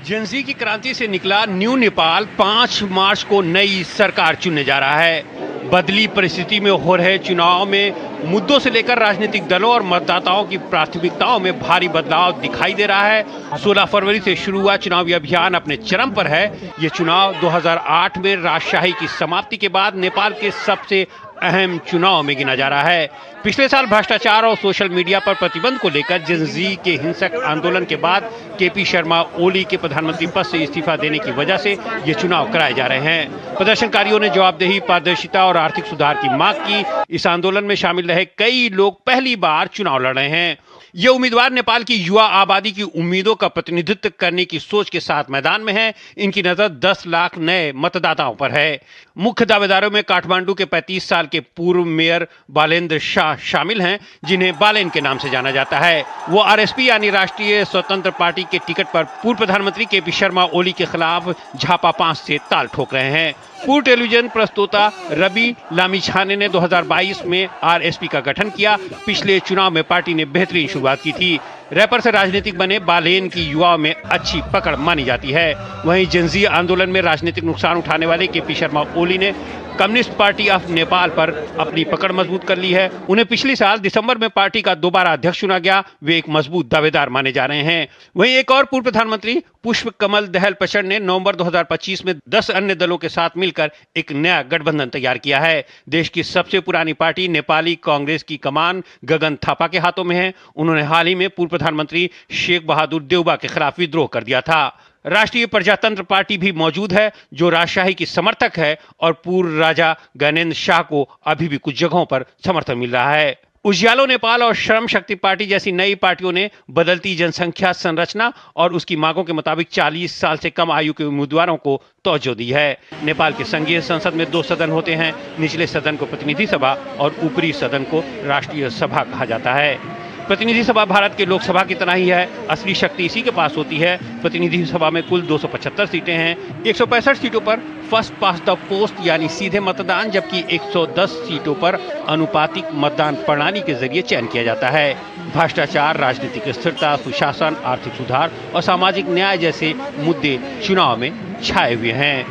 Gen Z की क्रांति से निकला न्यू नेपाल 5 मार्च को नई सरकार चुनने जा रहा है। बदली परिस्थिति में हो रहे चुनाव में मुद्दों से लेकर राजनीतिक दलों और मतदाताओं की प्राथमिकताओं में भारी बदलाव दिखाई दे रहा है। 16 फरवरी से शुरू हुआ चुनावी अभियान अपने चरम पर है। ये चुनाव 2008 में राजशाही की समाप्ति के बाद नेपाल के सबसे अहम चुनाव में गिना जा रहा है। पिछले साल भ्रष्टाचार और सोशल मीडिया पर प्रतिबंध को लेकर जेनजी के हिंसक आंदोलन के बाद केपी शर्मा ओली के प्रधानमंत्री पद से इस्तीफा देने की वजह से ये चुनाव कराए जा रहे हैं। प्रदर्शनकारियों ने जवाबदेही, पारदर्शिता और आर्थिक सुधार की मांग की। इस आंदोलन में शामिल रहे कई लोग पहली बार चुनाव लड़ रहे हैं। ये उम्मीदवार नेपाल की युवा आबादी की उम्मीदों का प्रतिनिधित्व करने की सोच के साथ मैदान में है। इनकी नजर 10 लाख नए मतदाताओं पर है। मुख्य दावेदारों में काठमांडू के 35 साल के पूर्व मेयर बालेंद्र शाह शामिल हैं, जिन्हें बालेन के नाम से जाना जाता है। वो आरएसपी यानी राष्ट्रीय स्वतंत्र पार्टी के टिकट पर पूर्व प्रधानमंत्री केपी शर्मा ओली के खिलाफ झापा 5 से ताल ठोक रहे हैं। पूर्व टेलीविजन प्रस्तोता रवि लामिछाने ने 2022 में आरएसपी का गठन किया। पिछले चुनाव में पार्टी ने बेहतरीन शुरुआत की थी। रैपर से राजनीतिक बने बालेन की युवाओं में अच्छी पकड़ मानी जाती है। वहीं जेनजी आंदोलन में राजनीतिक नुकसान उठाने वाले केपी शर्मा ओली ने कम्युनिस्ट पार्टी ऑफ नेपाल पर अपनी पकड़ मजबूत कर ली है। उन्हें पिछले साल दिसंबर में पार्टी का दोबारा अध्यक्ष चुना गया। वे एक मजबूत दावेदार माने जा रहे हैं। वहीं एक और पूर्व प्रधानमंत्री पुष्प कमल दहल प्रचंड ने नवंबर 2025 में 10 अन्य दलों के साथ मिलकर एक नया गठबंधन तैयार किया है। देश की सबसे पुरानी पार्टी नेपाली कांग्रेस की कमान गगन थापा के हाथों में है। उन्होंने हाल ही में पूर्व प्रधानमंत्री शेख बहादुर देउबा के खिलाफ विद्रोह कर दिया था। राष्ट्रीय प्रजातंत्र पार्टी भी मौजूद है, जो राजशाही की समर्थक है और पूर्व राजा ज्ञानेंद्र शाह को अभी भी कुछ जगहों पर समर्थन मिल रहा है। उजियालो नेपाल और श्रम शक्ति पार्टी जैसी नई पार्टियों ने बदलती जनसंख्या संरचना और उसकी मांगों के मुताबिक 40 साल से कम आयु के उम्मीदवारों को तवज्जो दी है। नेपाल के संघीय संसद में 2 सदन होते हैं। निचले सदन को प्रतिनिधि सभा और ऊपरी सदन को राष्ट्रीय सभा कहा जाता है। प्रतिनिधि सभा भारत के लोकसभा की तरह ही है। असली शक्ति इसी के पास होती है। प्रतिनिधि सभा में कुल 275 सीटें हैं। 165 सीटों पर फर्स्ट पास द पोस्ट यानी सीधे मतदान, जबकि 110 सीटों पर अनुपातिक मतदान प्रणाली के जरिए चयन किया जाता है। भ्रष्टाचार, राजनीतिक स्थिरता, सुशासन, आर्थिक सुधार और सामाजिक न्याय जैसे मुद्दे चुनाव में छाए हुए हैं।